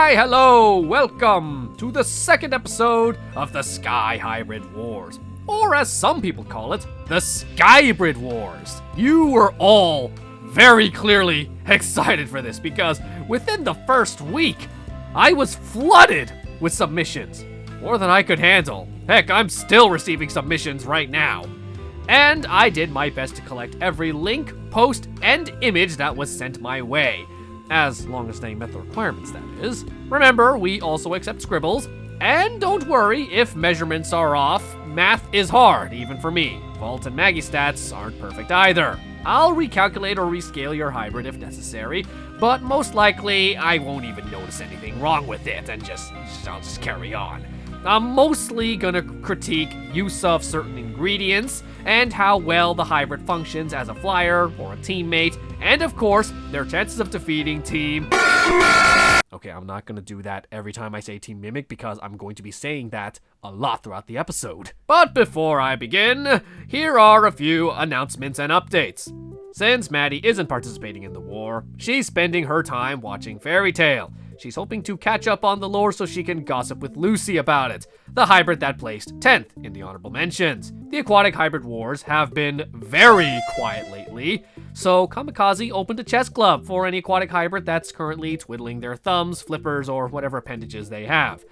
Why, hello! Welcome to the second episode of the Sky Hybrid Wars. Or as some people call it, the Skybrid Wars. You were all very clearly excited for this because within the first week, I was flooded with submissions. More than I could handle. Heck, I'm still receiving submissions right now. And I did my best to collect every link, post, and image that was sent my way. As long as they met the requirements, that is. Remember, we also accept scribbles. And don't worry, if measurements are off, math is hard, even for me. Vault and Maggie stats aren't perfect either. I'll recalculate or rescale your hybrid if necessary, but most likely I won't even notice anything wrong with it and I'll just carry on. I'm mostly gonna critique use of certain ingredients and how well the hybrid functions as a flyer or a teammate, and of course, their chances of defeating Team... Okay, I'm not gonna do that every time I say Team Mimic because I'm going to be saying that a lot throughout the episode. But before I begin, here are a few announcements and updates. Since Maddie isn't participating in the war, she's spending her time watching Fairy Tail. She's hoping to catch up on the lore so she can gossip with Lucy about it, the hybrid that placed 10th in the honorable mentions. The aquatic hybrid wars have been very quiet lately, so Kamikaze opened a chess club for any aquatic hybrid that's currently twiddling their thumbs, flippers, or whatever appendages they have.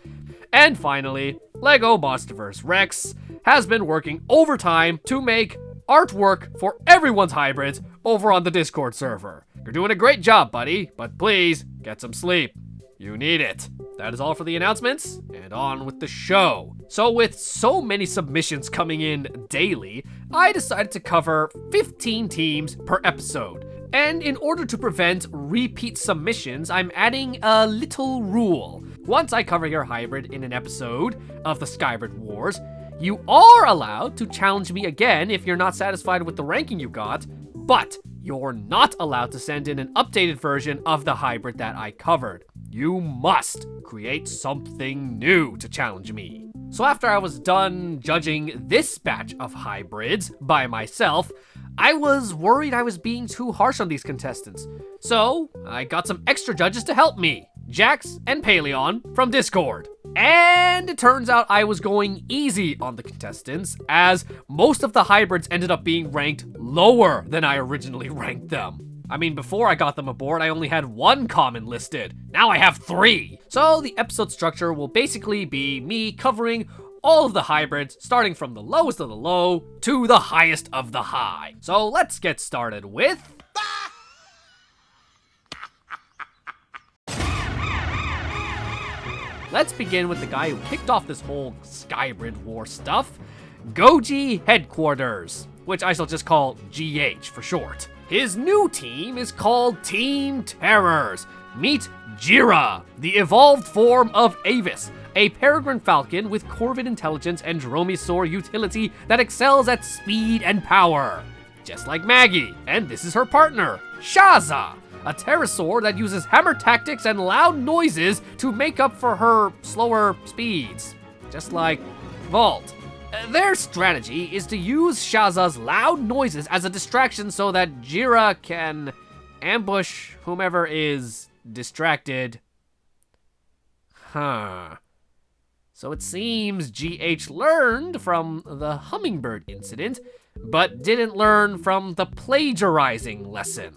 And finally, LEGO Monsterverse Rex has been working overtime to make artwork for everyone's hybrids over on the Discord server. You're doing a great job, buddy, but please get some sleep. You need it. That is all for the announcements, and on with the show. So with so many submissions coming in daily, I decided to cover 15 teams per episode. And in order to prevent repeat submissions, I'm adding a little rule. Once I cover your hybrid in an episode of the Skybrid Wars, you are allowed to challenge me again if you're not satisfied with the ranking you got, but you're not allowed to send in an updated version of the hybrid that I covered. You must create something new to challenge me. So after I was done judging this batch of hybrids by myself, I was worried I was being too harsh on these contestants. So I got some extra judges to help me, Jax and Paleon from Discord. And it turns out I was going easy on the contestants, as most of the hybrids ended up being ranked lower than I originally ranked them. I mean, before I got them aboard, I only had 1 common listed. Now I have 3. So the episode structure will basically be me covering all of the hybrids, starting from the lowest of the low to the highest of the high. So let's get started with... Let's begin with the guy who kicked off this whole Skybrid War stuff, Goji Headquarters, which I shall just call GH for short. His new team is called Team Terrors. Meet Jira, the evolved form of Avis, a peregrine falcon with Corvid intelligence and dromaeosaur utility that excels at speed and power. Just like Maggie, and this is her partner, Shaza, a pterosaur that uses hammer tactics and loud noises to make up for her slower speeds. Just like Vault. Their strategy is to use Shaza's loud noises as a distraction so that Jira can ambush whomever is distracted. Huh. So it seems GH learned from the hummingbird incident, but didn't learn from the plagiarizing lesson.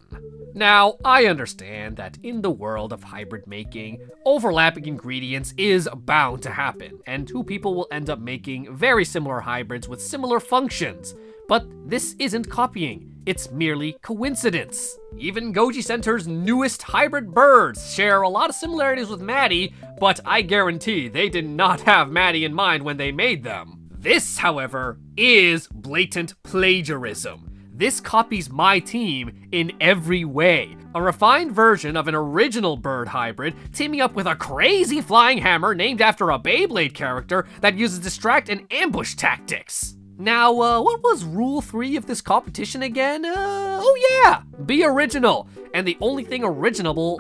Now, I understand that in the world of hybrid making, overlapping ingredients is bound to happen, and 2 people will end up making very similar hybrids with similar functions. But this isn't copying, it's merely coincidence. Even Goji Center's newest hybrid birds share a lot of similarities with Maddie, but I guarantee they did not have Maddie in mind when they made them. This, however, is blatant plagiarism. This copies my team in every way. A refined version of an original bird hybrid teaming up with a crazy flying hammer named after a Beyblade character that uses distract and ambush tactics. Now, what was rule 3 of this competition again? Oh yeah, be original. And the only thing original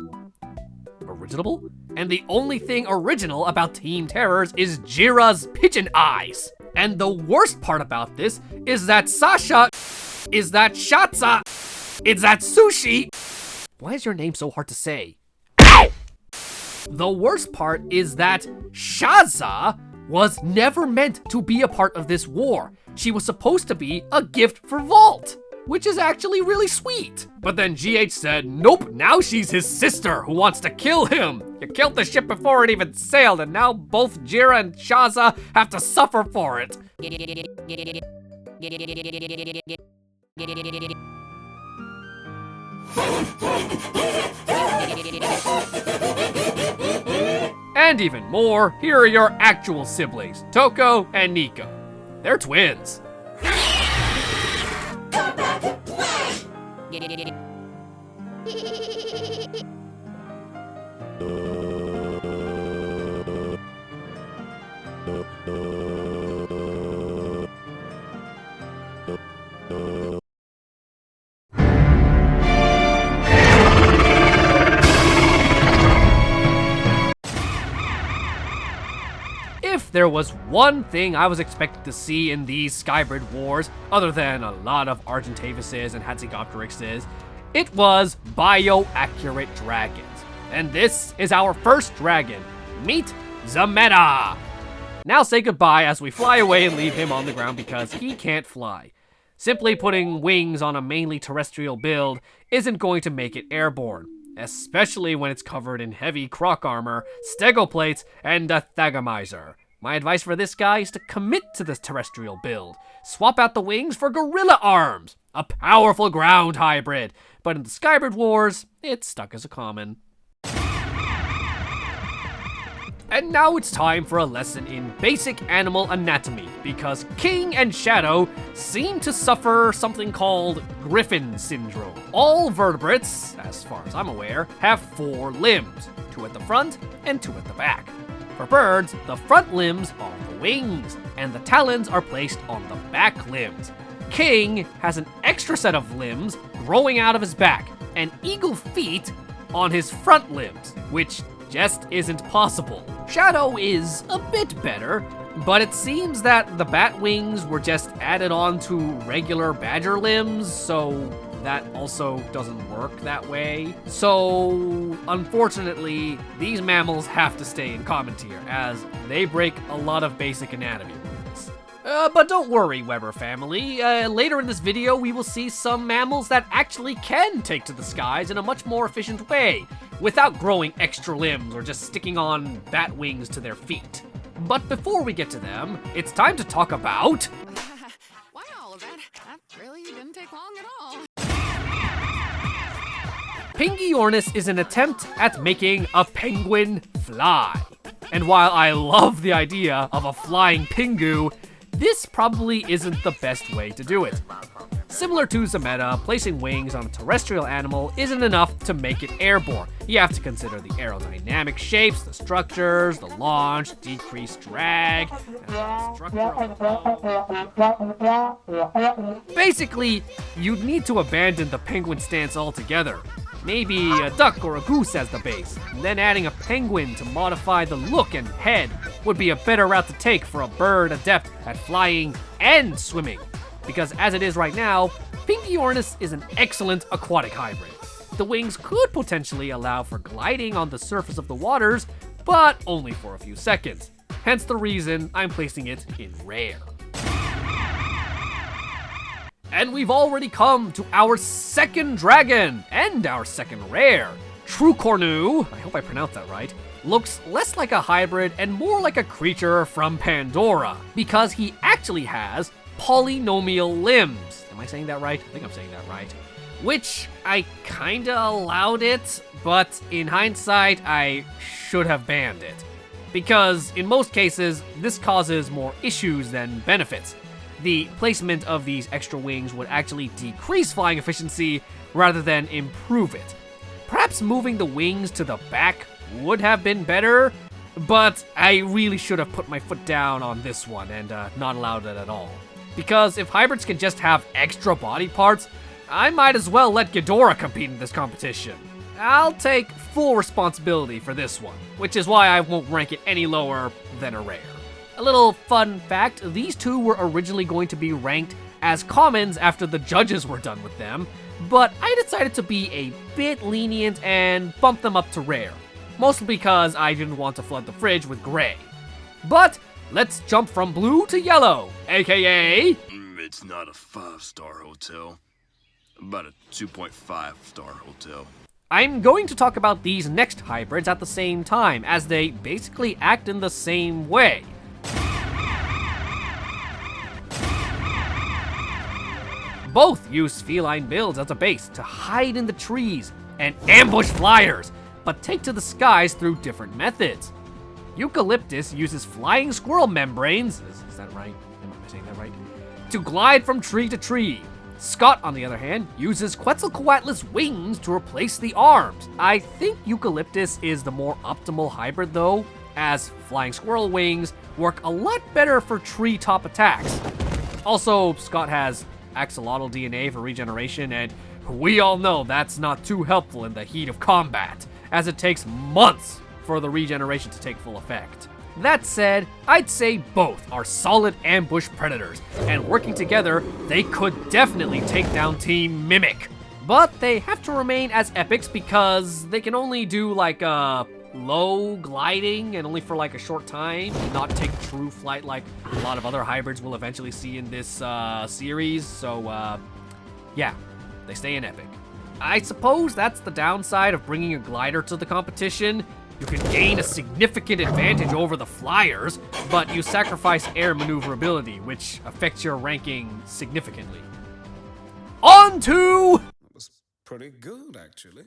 about Team Terrors is Jira's pigeon eyes. And the worst part about this is that Sasha is that Shatsa is that Sushi. Why is your name so hard to say? Ow! The worst part is that Shaza was never meant to be a part of this war. She was supposed to be a gift for Vault, which is actually really sweet. But then GH said, nope, now she's his sister who wants to kill him. You killed the ship before it even sailed, and now both Jira and Shaza have to suffer for it. And even more, here are your actual siblings, Toko and Nico. They're twins. If there was one thing I was expected to see in these Skybrid Wars, other than a lot of Argentavises and Hatzegopteryxes, it was bio-accurate dragons. And this is our first dragon. Meet Zamea! Now say goodbye as we fly away and leave him on the ground because he can't fly. Simply putting wings on a mainly terrestrial build isn't going to make it airborne, especially when it's covered in heavy croc armor, stegoplates, and a thagomizer. My advice for this guy is to commit to this terrestrial build. Swap out the wings for gorilla arms, a powerful ground hybrid, but in the Skybrid Wars, it's stuck as a common. And now it's time for a lesson in basic animal anatomy, because King and Shadow seem to suffer something called Griffin syndrome. All vertebrates, as far as I'm aware, have 4 limbs, 2 at the front and 2 at the back. For birds, the front limbs are the wings, and the talons are placed on the back limbs. King has an extra set of limbs growing out of his back, and eagle feet on his front limbs, which just isn't possible. Shadow is a bit better, but it seems that the bat wings were just added on to regular badger limbs, so that also doesn't work that way. So, unfortunately, these mammals have to stay in common tier, as they break a lot of basic anatomy rules. But don't worry, Weber family. Later in this video, we will see some mammals that actually can take to the skies in a much more efficient way, without growing extra limbs or just sticking on bat wings to their feet. But before we get to them, it's time to talk about... Wow, that really didn't take long at all. Pingornis is an attempt at making a penguin fly. And while I love the idea of a flying pingu, this probably isn't the best way to do it. Similar to Zamea, placing wings on a terrestrial animal isn't enough to make it airborne. You have to consider the aerodynamic shapes, the structures, the launch, decreased drag, and the structure of the... Basically, you'd need to abandon the penguin stance altogether. Maybe a duck or a goose as the base, and then adding a penguin to modify the look and head would be a better route to take for a bird adept at flying and swimming. Because as it is right now, Pingornis is an excellent aquatic hybrid. The wings could potentially allow for gliding on the surface of the waters, but only for a few seconds. Hence the reason I'm placing it in rare. And we've already come to our second dragon, and our second rare. True Cornu, I hope I pronounced that right, looks less like a hybrid and more like a creature from Pandora, because he actually has polynomial limbs. Am I saying that right? I think I'm saying that right. Which, I kinda allowed it, but in hindsight, I should have banned it. Because in most cases, this causes more issues than benefits. The placement of these extra wings would actually decrease flying efficiency rather than improve it. Perhaps moving the wings to the back would have been better, but I really should have put my foot down on this one and not allowed it at all. Because if hybrids can just have extra body parts, I might as well let Ghidorah compete in this competition. I'll take full responsibility for this one, which is why I won't rank it any lower than a rare. A little fun fact, these two were originally going to be ranked as commons after the judges were done with them, but I decided to be a bit lenient and bump them up to rare. mostly because I didn't want to flood the fridge with gray. But let's jump from blue to yellow, aka... It's not a 5-star hotel, about a 2.5-star hotel. I'm going to talk about these next hybrids at the same time, as they basically act in the same way. Both use feline builds as a base to hide in the trees and ambush flyers, but take to the skies through different methods. Eucalyptus uses flying squirrel membranes, is that right? Am I saying that right? To glide from tree to tree. Scott, on the other hand, uses Quetzalcoatlus wings to replace the arms. I think Eucalyptus is the more optimal hybrid though, as flying squirrel wings work a lot better for treetop attacks. Also, Scott has axolotl DNA for regeneration, and we all know that's not too helpful in the heat of combat, as it takes months for the regeneration to take full effect. That said, I'd say both are solid ambush predators, and working together, they could definitely take down Team Mimic. But they have to remain as epics because they can only do like low gliding and only for like a short time, and not take true flight like a lot of other hybrids we'll eventually see in this series. So yeah, they stay in epic. I suppose that's the downside of bringing a glider to the competition. You can gain a significant advantage over the flyers, but you sacrifice air maneuverability, which affects your ranking significantly. On to... That was pretty good, actually.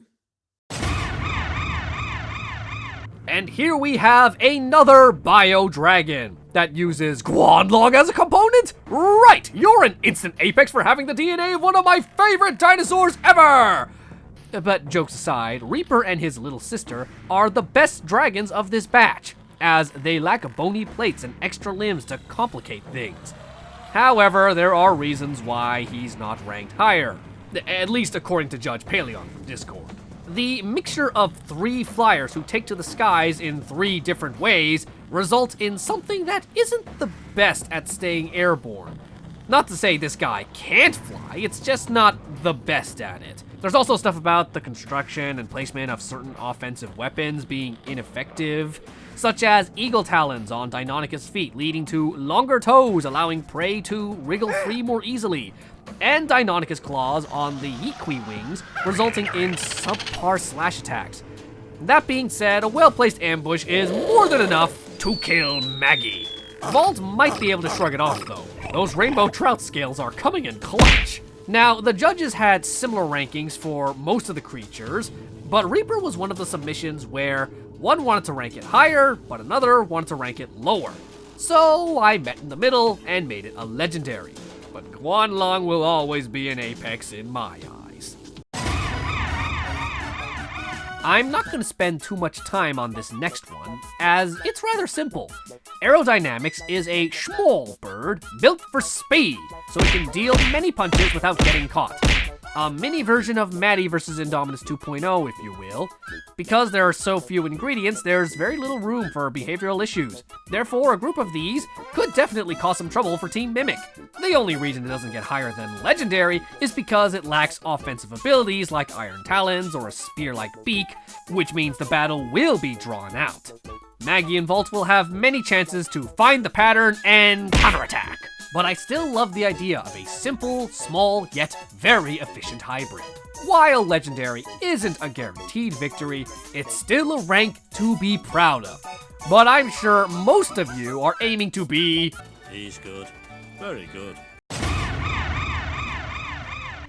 And here we have another Bio Dragon that uses Guanlong as a component? Right, you're an instant Apex for having the DNA of one of my favorite dinosaurs ever! But jokes aside, Reaper and his little sister are the best dragons of this batch, as they lack bony plates and extra limbs to complicate things. However, there are reasons why he's not ranked higher, at least according to Judge Paleon from Discord. The mixture of 3 flyers who take to the skies in 3 different ways results in something that isn't the best at staying airborne. Not to say this guy can't fly, it's just not the best at it. There's also stuff about the construction and placement of certain offensive weapons being ineffective, such as eagle talons on Deinonychus' feet, leading to longer toes, allowing prey to wriggle free more easily, and Deinonychus' claws on the Yeekwi wings, resulting in subpar slash attacks. That being said, a well-placed ambush is more than enough to kill Maggie. Vault might be able to shrug it off though. Those rainbow trout scales are coming in clutch. Now, the judges had similar rankings for most of the creatures, but Reaper was one of the submissions where one wanted to rank it higher, but another wanted to rank it lower. So I met in the middle and made it a legendary. But Guanlong will always be an Apex in my eyes. I'm not going to spend too much time on this next one, as it's rather simple. Aerodynamics is a small bird built for speed, so it can deal many punches without getting caught. A mini version of Maddie vs. Indominus 2.0, if you will. Because there are so few ingredients, there's very little room for behavioral issues. Therefore, a group of these could definitely cause some trouble for Team Mimic. The only reason it doesn't get higher than Legendary is because it lacks offensive abilities like Iron Talons or a spear-like beak, which means the battle will be drawn out. Maggie and Vault will have many chances to find the pattern and counterattack. But I still love the idea of a simple, small, yet very efficient hybrid. While Legendary isn't a guaranteed victory, it's still a rank to be proud of. But I'm sure most of you are aiming to be... He's good. Very good.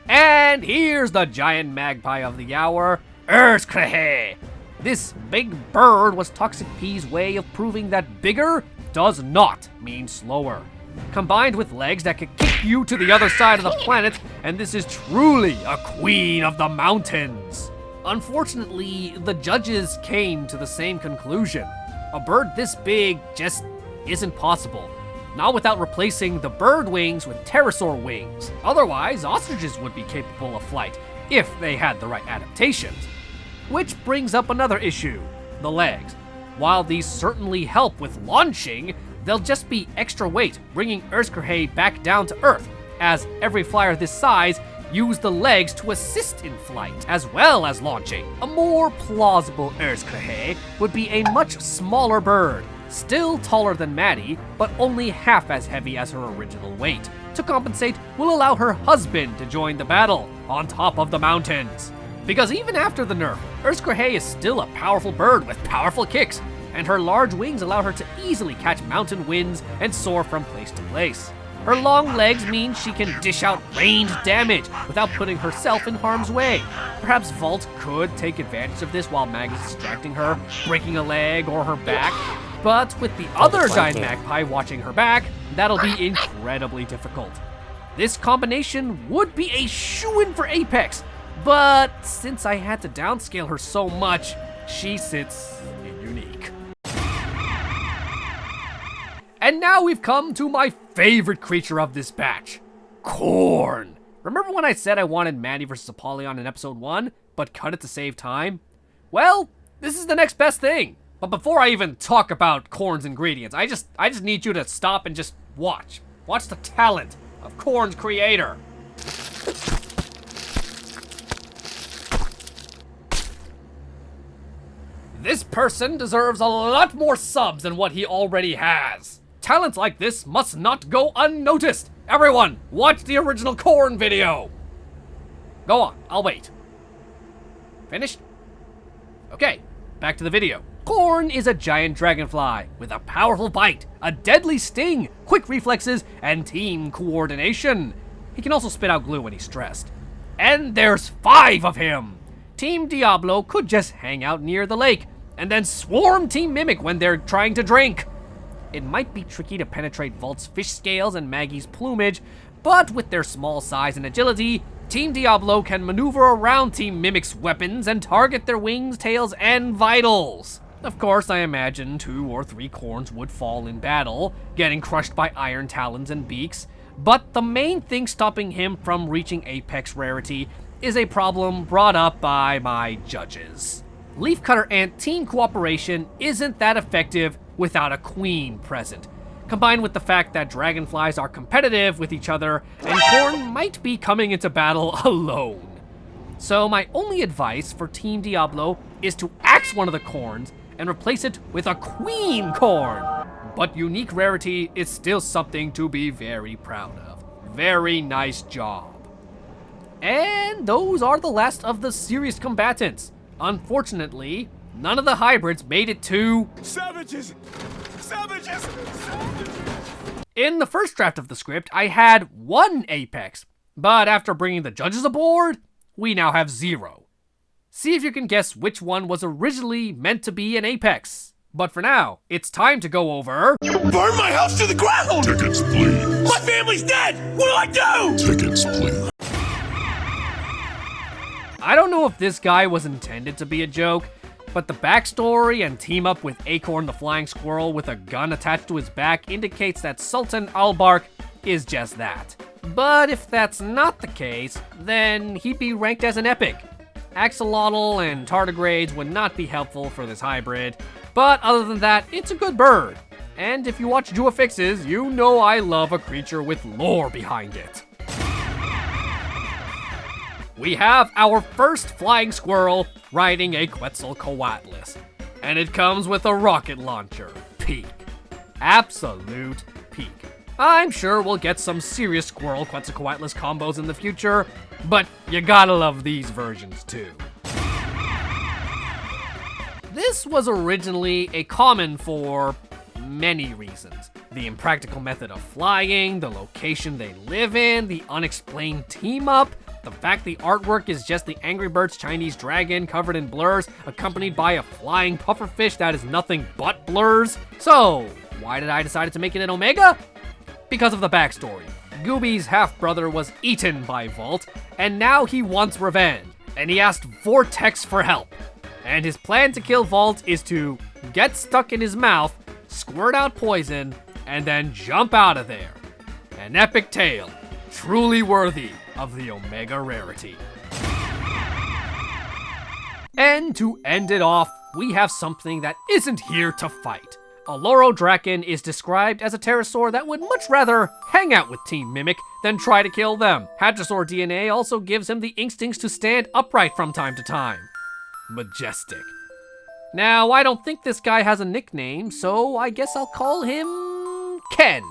And here's the giant magpie of the hour, Eucalyptus. This big bird was Toxic P's way of proving that bigger does not mean slower. Combined with legs that could kick you to the other side of the planet, and this is truly a queen of the mountains. Unfortunately, the judges came to the same conclusion. A bird this big just isn't possible. Not without replacing the bird wings with pterosaur wings. Otherwise, ostriches would be capable of flight, if they had the right adaptations. Which brings up another issue, the legs. While these certainly help with launching, they'll just be extra weight, bringing Eucalyptus back down to Earth, as every flyer this size use the legs to assist in flight, as well as launching. A more plausible Eucalyptus would be a much smaller bird, still taller than Maddie, but only half as heavy as her original weight. To compensate, will allow her husband to join the battle on top of the mountains. Because even after the nerf, Eucalyptus is still a powerful bird with powerful kicks, and her large wings allow her to easily catch mountain winds and soar from place to place. Her long legs mean she can dish out ranged damage without putting herself in harm's way. Perhaps Vault could take advantage of this while Mag is distracting her, breaking a leg or her back. But with the other giant magpie watching her back, that'll be incredibly difficult. This combination would be a shoo-in for Apex, but since I had to downscale her so much, she sits in unique. And now we've come to my favorite creature of this batch, Corn. Remember when I said I wanted Maddie vs. Apollyon in episode 1, but cut it to save time? Well, this is the next best thing. But before I even talk about Corn's ingredients, I just need you to stop and just watch. Watch the talent of Corn's creator. This person deserves a lot more subs than what he already has. Talents like this must not go unnoticed. Everyone, watch the original Corn video. Go on, I'll wait. Finished? Okay, back to the video. Corn is a giant dragonfly with a powerful bite, a deadly sting, quick reflexes, and team coordination. He can also spit out glue when he's stressed. And there's 5 of him. Team Diablo could just hang out near the lake and then swarm Team Mimic when they're trying to drink. It might be tricky to penetrate Vault's fish scales and Maggie's plumage, but with their small size and agility, Team Diablo can maneuver around Team Mimic's weapons and target their wings, tails, and vitals. Of course, I imagine 2 or 3 Corns would fall in battle, getting crushed by iron talons and beaks, but the main thing stopping him from reaching Apex Rarity is a problem brought up by my judges. Leafcutter Ant team cooperation isn't that effective without a queen present, combined with the fact that dragonflies are competitive with each other and Corn might be coming into battle alone. So my only advice for Team Diablo is to axe one of the Corns and replace it with a queen Corn. But unique rarity is still something to be very proud of. Very nice job. And those are the last of the serious combatants. Unfortunately, none of the hybrids made it to... Savages! Savages! Savages! In the first draft of the script, I had 1 Apex, but after bringing the judges aboard, we now have 0. See if you can guess which one was originally meant to be an Apex. But for now, it's time to go over... You burned my house to the ground! Tickets, please. My family's dead! What do I do? Tickets, please. I don't know if this guy was intended to be a joke, but the backstory and team up with Acorn the flying squirrel with a gun attached to his back indicates that Sultan Albark is just that. But if that's not the case, then he'd be ranked as an epic. Axolotl and tardigrades would not be helpful for this hybrid, but other than that, it's a good bird. And if you watch Jua Fixes, you know I love a creature with lore behind it. We have our first flying squirrel riding a Quetzalcoatlus, and it comes with a rocket launcher. Peak. Absolute peak. I'm sure we'll get some serious squirrel Quetzalcoatlus combos in the future, but you gotta love these versions too. This was originally a common for many reasons. The impractical method of flying, the location they live in, the unexplained team-up, the fact the artwork is just the Angry Birds Chinese dragon covered in blurs, accompanied by a flying pufferfish that is nothing but blurs. So, why did I decide to make it an Omega? Because of the backstory. Gooby's half-brother was eaten by Vault, and now he wants revenge, and he asked Vortex for help. And his plan to kill Vault is to get stuck in his mouth, squirt out poison, and then jump out of there. An epic tale, truly worthy of the Omega Rarity. And to end it off, we have something that isn't here to fight. A Lorodraken is described as a pterosaur that would much rather hang out with Team Mimic than try to kill them. Hadrosaur DNA also gives him the instincts to stand upright from time to time. Majestic. Now, I don't think this guy has a nickname, so I guess I'll call him Ken.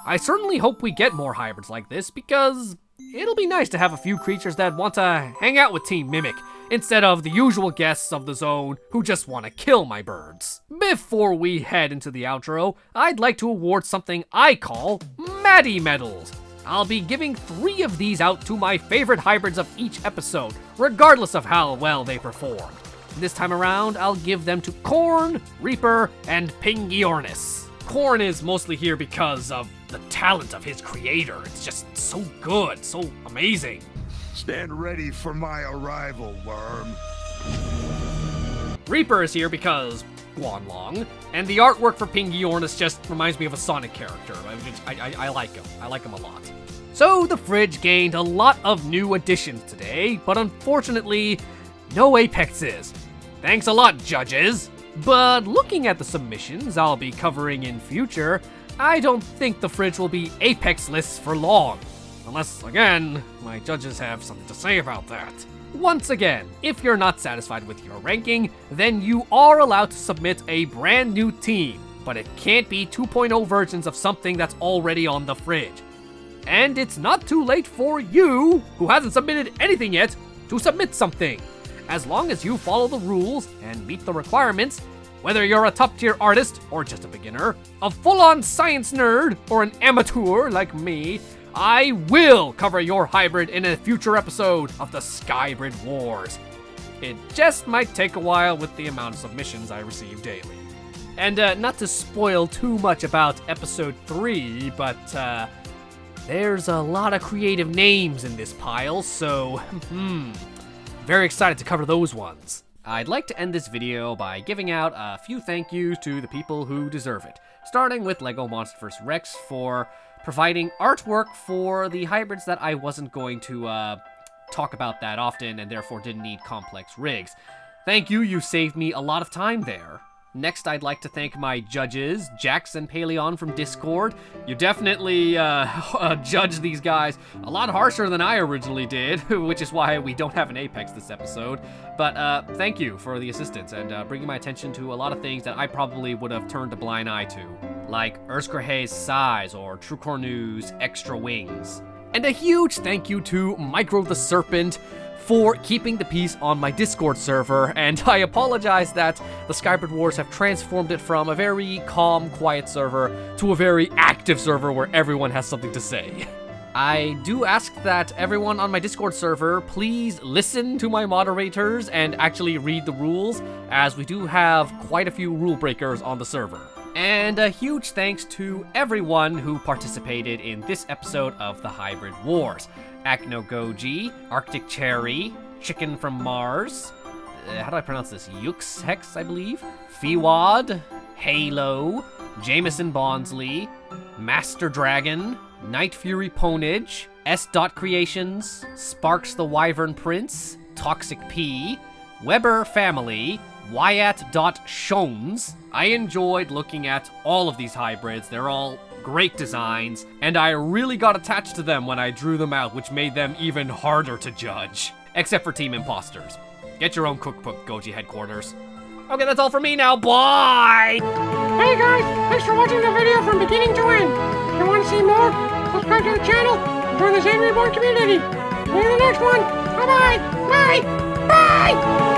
I certainly hope we get more hybrids like this because it'll be nice to have a few creatures that want to hang out with Team Mimic instead of the usual guests of the zone who just want to kill my birds. Before we head into the outro, I'd like to award something I call Maddie Medals. I'll be giving 3 of these out to my favorite hybrids of each episode, regardless of how well they performed. This time around, I'll give them to Corn, Reaper, and Pingornis. Corn is mostly here because of the talent of his creator. It's just so good, so amazing. Stand ready for my arrival, worm. Reaper is here because Guanlong, and the artwork for Pingornis just reminds me of a Sonic character. I like him. I like him a lot. So the fridge gained a lot of new additions today, but unfortunately, no Apexes. Thanks a lot, judges. But looking at the submissions I'll be covering in future, I don't think the fridge will be Apex-less for long. Unless, again, my judges have something to say about that. Once again, if you're not satisfied with your ranking, then you are allowed to submit a brand new team, but it can't be 2.0 versions of something that's already on the fridge. And it's not too late for you, who hasn't submitted anything yet, to submit something. As long as you follow the rules and meet the requirements, whether you're a top-tier artist or just a beginner, a full-on science nerd or an amateur like me, I will cover your hybrid in a future episode of the Skybrid Wars. It just might take a while with the amount of submissions I receive daily. And not to spoil too much about episode 3, but there's a lot of creative names in this pile, so very excited to cover those ones. I'd like to end this video by giving out a few thank yous to the people who deserve it, starting with LEGO Monster vs. Rex for providing artwork for the hybrids that I wasn't going to talk about that often and therefore didn't need complex rigs. Thank you, you saved me a lot of time there. Next, I'd like to thank my judges, Jax and Paleon from Discord. You definitely judged these guys a lot harsher than I originally did, which is why we don't have an Apex this episode. But thank you for the assistance and bringing my attention to a lot of things that I probably would have turned a blind eye to, like Urskrahe's size or True Cornu's extra wings. And a huge thank you to Micro the Serpent for keeping the peace on my Discord server, and I apologize that the Skybrid Wars have transformed it from a very calm, quiet server to a very active server where everyone has something to say. I do ask that everyone on my Discord server please listen to my moderators and actually read the rules, as we do have quite a few rule breakers on the server. And a huge thanks to everyone who participated in this episode of the Hybrid Wars. Acno Goji, Arctic Cherry, Chicken from Mars, how do I pronounce this? Yux Hex, I believe? Fewad, Halo, Jameson Bondsley, Master Dragon, Night Fury Ponage, S. Creations, Sparks the Wyvern Prince, Toxic P, Weber Family, Wyatt Shones. I enjoyed looking at all of these hybrids. They're all great designs, and I really got attached to them when I drew them out, which made them even harder to judge. Except for Team Imposters. Get your own cookbook, Goji headquarters. Okay, that's all for me now. Bye! Hey guys, thanks for watching the video from beginning to end. If you want to see more, subscribe to the channel and join the Zainreborn community. See you in the next one. Bye-bye. Bye. Bye.